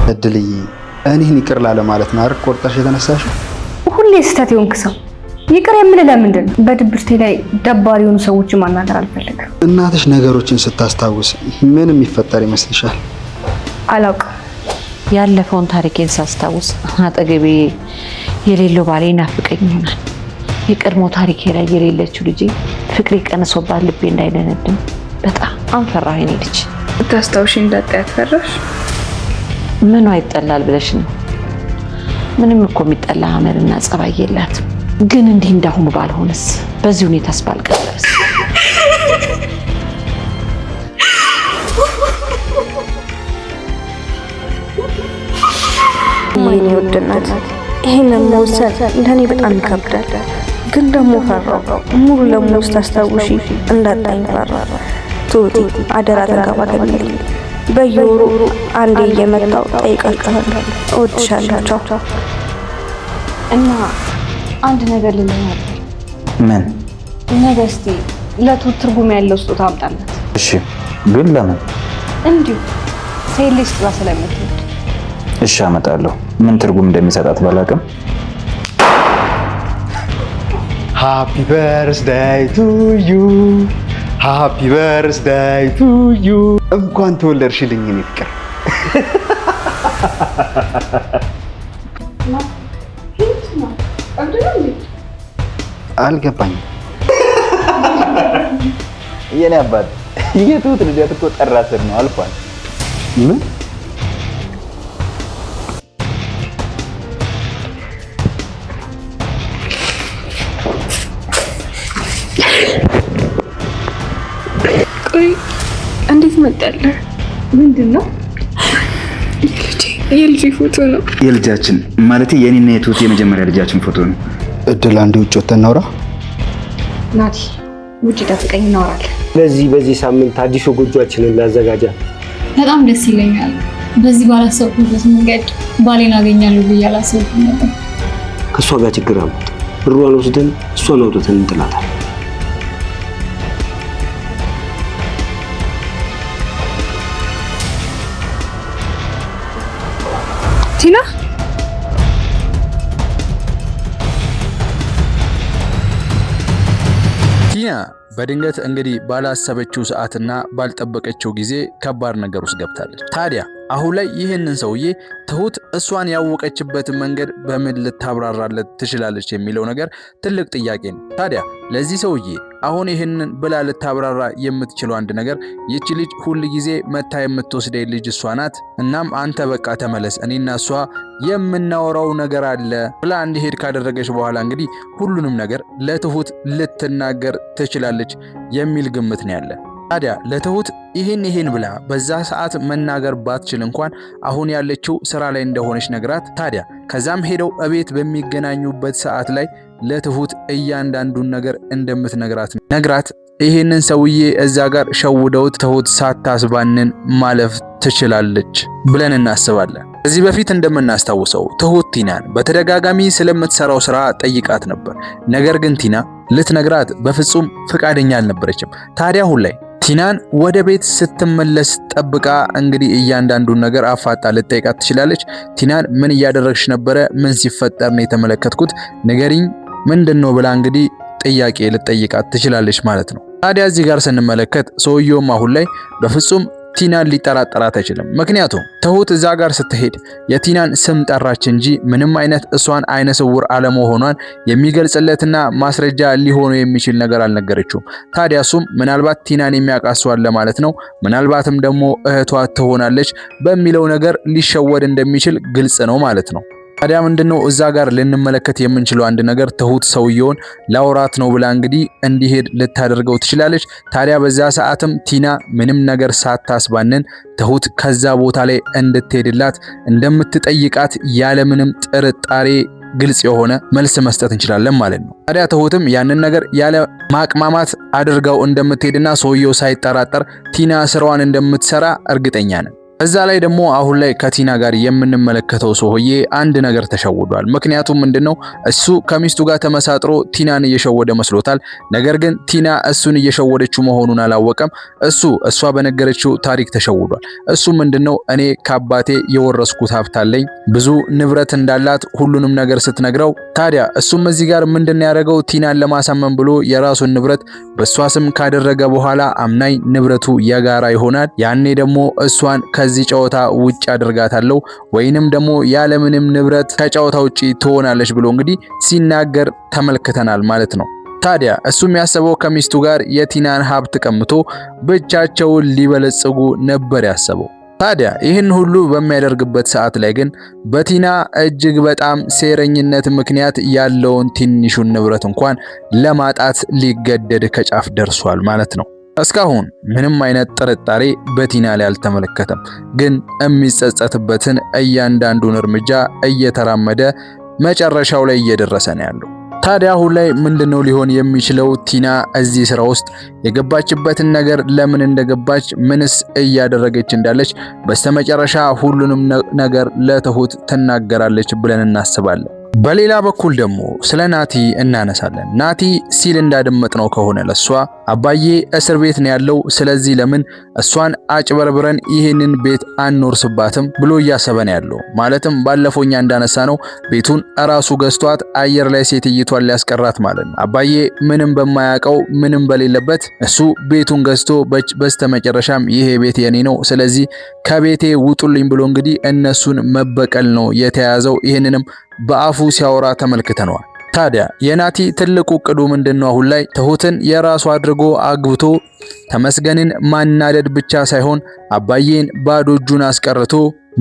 እድልዬ እኔን ይቅር ላለ ማለት ነው አይደል ቆርጠሽ የተነሳሽው? ሁሌ ስህተት ይሆንክ ሰው ይቅር የምልህ ለምንድን ነው? በድብርቴ ላይ ደባሪ የሆኑ ሰዎችን ማናገር አልፈልግም። እናትሽ ነገሮችን ስታስታውስ ምን የሚፈጠር ይመስልሻል? አላውቅም። ያለፈውን ታሪኬን ሳስታውስ አጠገቤ የሌለው ባሌ ናፍቀኝ ይሆናል። የቀድሞ ታሪኬ ላይ የሌለችው ልጄ ፍቅሬ ቀንሶባት ልቤ እንዳይደነድን በጣም ፈራሁ። የኔ ልጅ ታስታውሺ እንዳጣያት ፈራሽ? ምኗ ይጠላል ብለሽ ነው? ምንም እኮ የሚጠላ አመልና ጸባይ የላትም። ግን እንዲህ እንዳሁኑ ባልሆነስ፣ በዚህ ሁኔታስ ባልቀረስ። የኔ ውድ እናት ይሄንን መውሰድ ለኔ በጣም ይከብዳል። ግን ደግሞ ፈራው ሙሉ ለሙሉ ስታስታውሺ እንዳጣኝ ፈራው። ቱቲ አደራ ተንከባከቢልኝ። በየወሩ አንዴ እየመጣሁ ጠይቃችኋለሁ። እወድሻለሁ። እና አንድ ነገር ልልህ ነበር። ምን? ነገ እስቲ ለቱት ትርጉም ያለው ስጦታ አምጣለት። እሺ፣ ግን ለምን? እንዲሁ ሴት ልጅ ጥላ ስለምትወድ። እሺ፣ አመጣለሁ። ምን ትርጉም እንደሚሰጣት ባላውቅም። ሃፒ በርዝዴይ ቱ ዩ ሃፒ በርዝዴይ ቱ ዩ። እንኳን ተወለድሽልኝ የኔ ፍቅር። አልገባኝም። የኔ አባት የቱት ልደት እኮ ጥር 10 ነው፣ አልፏል። ምን? ቆይ እንዴት መጣለህ? ምንድነው? የልጅ ፎቶ ነው። የልጃችን ማለት የኔና የቱት የመጀመሪያ ልጃችን ፎቶ ነው። እድል አንዴ ውጭ ወጥተን እናውራ። ናቲ ውጭ ጠብቀኝ፣ እናወራለን። በዚህ ሳምንት አዲሱ ጎጆአችንን ላዘጋጃ። በጣም ደስ ይለኛል። በዚህ ባላሰብኩበት መንገድ ባሌን አገኛለሁ ብዬ አላሰብኩም ነበር። ከእሷ ጋር ችግር አለ። ብሩን ወስደን እሷን አውጥተን እንጥላታለን። ቲና በድንገት እንግዲህ ባላሰበችው ሰዓትና ባልጠበቀችው ጊዜ ከባድ ነገር ውስጥ ገብታለች። ታዲያ አሁን ላይ ይህንን ሰውዬ ትሁት እሷን ያወቀችበትን መንገድ በምን ልታብራራለት ትችላለች የሚለው ነገር ትልቅ ጥያቄ ነው። ታዲያ ለዚህ ሰውዬ አሁን ይህንን ብላ ልታብራራ የምትችለው አንድ ነገር ይቺ ልጅ ሁል ጊዜ መታ የምትወስደኝ ልጅ እሷ ናት። እናም አንተ በቃ ተመለስ፣ እኔና እሷ የምናወራው ነገር አለ ብላ እንዲሄድ ካደረገች በኋላ እንግዲህ ሁሉንም ነገር ለትሁት ልትናገር ትችላለች የሚል ግምት ነው ያለ። ታዲያ ለትሁት ይሄን ብላ በዛ ሰዓት መናገር ባትችል እንኳን አሁን ያለችው ስራ ላይ እንደሆነች ነግራት፣ ታዲያ ከዛም ሄደው እቤት በሚገናኙበት ሰዓት ላይ ለትሁት እያንዳንዱን ነገር ነግራት ይሄንን ሰውዬ እዛ ጋር ሸውደውት ትሁት ሳታስባንን ማለፍ ትችላለች ብለን እናስባለን። ከዚህ በፊት እንደምናስታውሰው ትሁት ቲናን በተደጋጋሚ ስለምትሰራው ስራ ጠይቃት ነበር። ነገር ግን ቲና ልትነግራት በፍጹም ፈቃደኛ አልነበረችም። ታዲያ አሁን ላይ ቲናን ወደ ቤት ስትመለስ ጠብቃ እንግዲህ እያንዳንዱን ነገር አፋጣ ልትጠይቃት ትችላለች። ቲናን ምን እያደረግሽ ነበረ? ምን ሲፈጠር ነው የተመለከትኩት? ንገሪኝ፣ ምንድነው ብላ እንግዲህ ጥያቄ ልትጠይቃት ትችላለች ማለት ነው። ታዲያ እዚህ ጋር ስንመለከት ሰውየውም አሁን ላይ በፍጹም ቲናን ሊጠራጠራት አይችልም። ምክንያቱም ትሁት እዛ ጋር ስትሄድ የቲናን ስም ጠራች እንጂ ምንም አይነት እሷን አይነ ስውር አለመሆኗን የሚገልጽለትና ማስረጃ ሊሆኑ የሚችል ነገር አልነገረችውም። ታዲያ እሱም ምናልባት ቲናን የሚያቃሷል ለማለት ነው፣ ምናልባትም ደግሞ እህቷ ትሆናለች በሚለው ነገር ሊሸወድ እንደሚችል ግልጽ ነው ማለት ነው። ታዲያ ምንድነው እዛ ጋር ልንመለከት የምንችለው አንድ ነገር ትሁት ሰውየውን ላውራት ነው ብላ እንግዲህ እንዲሄድ ልታደርገው ትችላለች። ታዲያ በዛ ሰዓትም ቲና ምንም ነገር ሳታስባንን ትሁት ከዛ ቦታ ላይ እንድትሄድላት እንደምትጠይቃት ያለምንም ጥርጣሬ ግልጽ የሆነ መልስ መስጠት እንችላለን ማለት ነው። ታዲያ ትሁትም ያንን ነገር ያለ ማቅማማት አድርጋው እንደምትሄድና ሰውየው ሳይጠራጠር ቲና ስራዋን እንደምትሰራ እርግጠኛ ነን። እዛ ላይ ደግሞ አሁን ላይ ከቲና ጋር የምንመለከተው ሰውዬ አንድ ነገር ተሸውዷል። ምክንያቱም ምንድነው እሱ ከሚስቱ ጋር ተመሳጥሮ ቲናን እየሸወደ መስሎታል። ነገር ግን ቲና እሱን እየሸወደችው መሆኑን አላወቀም። እሷ በነገረችው ታሪክ ተሸውዷል። እሱ ምንድነው እኔ ከአባቴ የወረስኩት ሀብት አለኝ ብዙ ንብረት እንዳላት ሁሉንም ነገር ስትነግረው፣ ታዲያ እሱም እዚህ ጋር ምንድነው ያደረገው ቲናን ለማሳመን ብሎ የራሱን ንብረት በሷ ስም ካደረገ በኋላ አምናኝ ንብረቱ የጋራ ይሆናል። ያኔ ደግሞ እሷን ከዚህ ጨዋታ ውጭ አድርጋታለሁ ወይንም ደግሞ ያለምንም ንብረት ከጨዋታ ውጪ ትሆናለች ብሎ እንግዲህ ሲናገር ተመልክተናል ማለት ነው። ታዲያ እሱም ያሰበው ከሚስቱ ጋር የቲናን ሀብት ቀምቶ ብቻቸውን ሊበለጽጉ ነበር ያሰበው። ታዲያ ይህን ሁሉ በሚያደርግበት ሰዓት ላይ ግን በቲና እጅግ በጣም ሴረኝነት ምክንያት ያለውን ትንሹን ንብረት እንኳን ለማጣት ሊገደድ ከጫፍ ደርሷል ማለት ነው። እስካሁን ምንም አይነት ጥርጣሬ በቲና ላይ አልተመለከተም፣ ግን የሚጸጸትበትን እያንዳንዱን እርምጃ እየተራመደ መጨረሻው ላይ እየደረሰ ነው ያለው። ታዲያ አሁን ላይ ምንድነው ሊሆን የሚችለው? ቲና እዚህ ስራ ውስጥ የገባችበትን ነገር ለምን እንደገባች ምንስ እያደረገች እንዳለች በስተመጨረሻ ሁሉንም ነገር ለትሁት ትናገራለች ብለን እናስባለን። በሌላ በኩል ደግሞ ስለ ናቲ እናነሳለን። ናቲ ሲል እንዳደመጥነው ከሆነ ለሷ አባዬ እስር ቤት ነው ያለው፣ ስለዚህ ለምን እሷን አጭበርብረን ይሄንን ቤት አንወርስባትም ብሎ እያሰበ ነው ያለው። ማለትም ባለፈውኛ እንዳነሳ ነው ቤቱን ራሱ ገዝቷት አየር ላይ ሴትይቷን ሊያስቀራት ማለት ነው። አባዬ ምንም በማያውቀው ምንም በሌለበት እሱ ቤቱን ገዝቶ በስተመጨረሻም ይሄ ቤት የኔ ነው፣ ስለዚህ ከቤቴ ውጡልኝ ብሎ እንግዲህ እነሱን መበቀል ነው የተያዘው። ይሄንንም በአፉ ሲያወራ ተመልክተነዋል። ታዲያ የናቲ ትልቁ ዕቅዱ ምንድነው? አሁን ላይ ትሁትን የራሱ አድርጎ አግብቶ ተመስገንን ማናደድ ብቻ ሳይሆን አባዬን ባዶ እጁን አስቀርቶ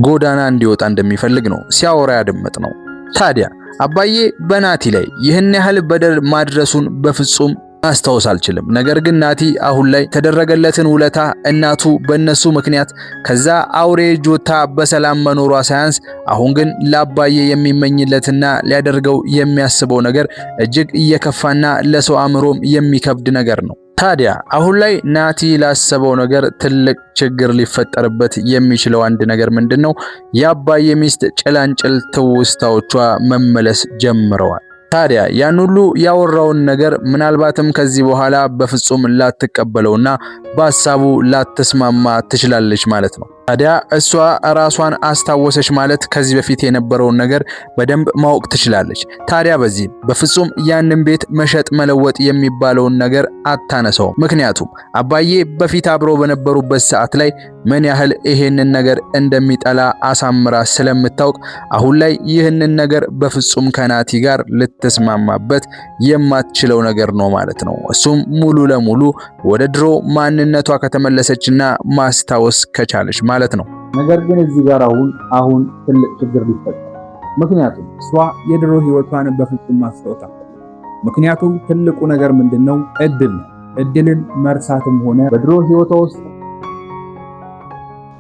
ጎዳና እንዲወጣ እንደሚፈልግ ነው ሲያወራ ያደመጥነው። ታዲያ አባዬ በናቲ ላይ ይህን ያህል በደል ማድረሱን በፍጹም ማስታወስ አልችልም። ነገር ግን ናቲ አሁን ላይ ተደረገለትን ውለታ እናቱ በእነሱ ምክንያት ከዛ አውሬ ጆታ በሰላም መኖሯ ሳያንስ አሁን ግን ለአባዬ የሚመኝለትና ሊያደርገው የሚያስበው ነገር እጅግ እየከፋና ለሰው አእምሮም የሚከብድ ነገር ነው። ታዲያ አሁን ላይ ናቲ ላሰበው ነገር ትልቅ ችግር ሊፈጠርበት የሚችለው አንድ ነገር ምንድነው? የአባዬ ሚስት ጭላንጭል ትውስታዎቿ መመለስ ጀምረዋል። ታዲያ ያን ሁሉ ያወራውን ነገር ምናልባትም ከዚህ በኋላ በፍጹም ላትቀበለውና በሐሳቡ ላትስማማ ትችላለች ማለት ነው። ታዲያ እሷ ራሷን አስታወሰች ማለት ከዚህ በፊት የነበረውን ነገር በደንብ ማወቅ ትችላለች። ታዲያ በዚህ በፍጹም ያንን ቤት መሸጥ መለወጥ የሚባለውን ነገር አታነሳው። ምክንያቱም አባዬ በፊት አብረው በነበሩበት ሰዓት ላይ ምን ያህል ይሄንን ነገር እንደሚጠላ አሳምራ ስለምታውቅ አሁን ላይ ይህንን ነገር በፍጹም ከናቲ ጋር ልትስማማበት የማትችለው ነገር ነው ማለት ነው። እሱም ሙሉ ለሙሉ ወደ ድሮ ማንነቷ ከተመለሰችና ማስታወስ ከቻለች ማለት ነው። ነገር ግን እዚህ ጋር አሁን ትልቅ ችግር ሊፈጠር፣ ምክንያቱም እሷ የድሮ ህይወቷን በፍጹም ማስታወስ አትፈልግም። ምክንያቱም ትልቁ ነገር ምንድነው? እድል ነው። እድልን መርሳትም ሆነ በድሮ ህይወቷ ውስጥ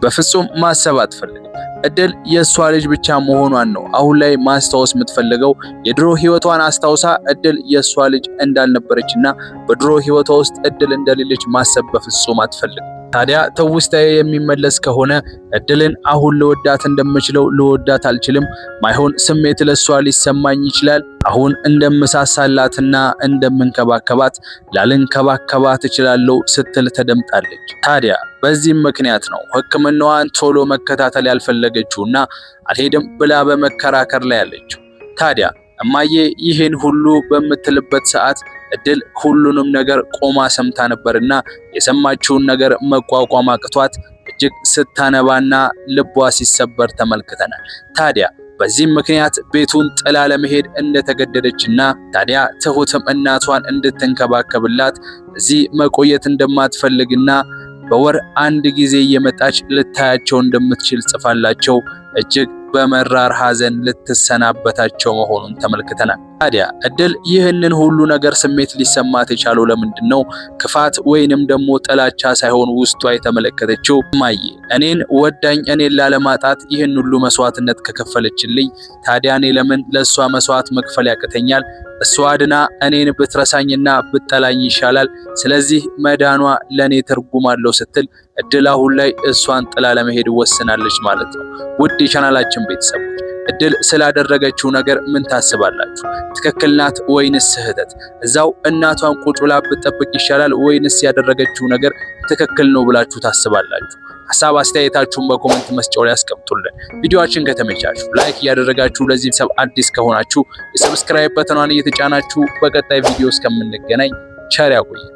በፍጹም ማሰብ አትፈልግም። እድል የሷ ልጅ ብቻ መሆኗን ነው አሁን ላይ ማስታወስ የምትፈልገው። የድሮ ህይወቷን አስታውሳ እድል የሷ ልጅ እንዳልነበረችና በድሮ ህይወቷ ውስጥ እድል እንደሌለች ማሰብ በፍጹም አትፈልግም። ታዲያ ትውስታዬ የሚመለስ ከሆነ እድልን አሁን ልወዳት እንደምችለው ልወዳት አልችልም። ማይሆን ስሜት ለሷ ሊሰማኝ ይችላል። አሁን እንደምሳሳላትና እንደምንከባከባት ላልንከባከባት እችላለሁ ስትል ተደምጣለች። ታዲያ በዚህም ምክንያት ነው ሕክምናዋን ቶሎ መከታተል ያልፈለገችውና አልሄድም ብላ በመከራከር ላይ ያለችው። ታዲያ እማዬ ይሄን ሁሉ በምትልበት ሰዓት እድል ሁሉንም ነገር ቆማ ሰምታ ነበርና የሰማችውን ነገር መቋቋም አቅቷት እጅግ ስታነባና ልቧ ሲሰበር ተመልክተናል። ታዲያ በዚህም ምክንያት ቤቱን ጥላ ለመሄድ እንደተገደደችና ታዲያ ትሁትም እናቷን እንድትንከባከብላት እዚህ መቆየት እንደማትፈልግና በወር አንድ ጊዜ እየመጣች ልታያቸው እንደምትችል ጽፋላቸው እጅግ በመራር ሐዘን ልትሰናበታቸው መሆኑን ተመልክተናል። ታዲያ እድል ይህንን ሁሉ ነገር ስሜት ሊሰማት የቻለው ለምንድነው? ክፋት ወይንም ደግሞ ጥላቻ ሳይሆን ውስጧ የተመለከተችው እማዬ እኔን ወዳኝ እኔን ላለማጣት ይህን ሁሉ መስዋዕትነት ከከፈለችልኝ ታዲያ እኔ ለምን ለሷ መስዋዕት መክፈል ያቅተኛል? እሷ አድና እኔን ብትረሳኝና ብትጠላኝ ይሻላል። ስለዚህ መዳኗ ለኔ ትርጉም አለው ስትል እድል አሁን ላይ እሷን ጥላ ለመሄድ ወስናለች ማለት ነው። ውድ የቻናላችን ቤተሰቦች እድል ስላደረገችው ነገር ምን ታስባላችሁ? ትክክል ናት ወይንስ ስህተት? እዛው እናቷን ቁጭ ብላ ብትጠብቅ ይሻላል ወይንስ ያደረገችው ነገር ትክክል ነው ብላችሁ ታስባላችሁ? ሐሳብ አስተያየታችሁን በኮሜንት መስጫው ላይ አስቀምጡልን። ቪዲዮአችን ከተመቻችሁ ላይክ እያደረጋችሁ ለዚህ ሰብ አዲስ ከሆናችሁ የሰብስክራይብ በተኗን እየተጫናችሁ በቀጣይ ቪዲዮ እስከምንገናኝ ቸር ያቆየን።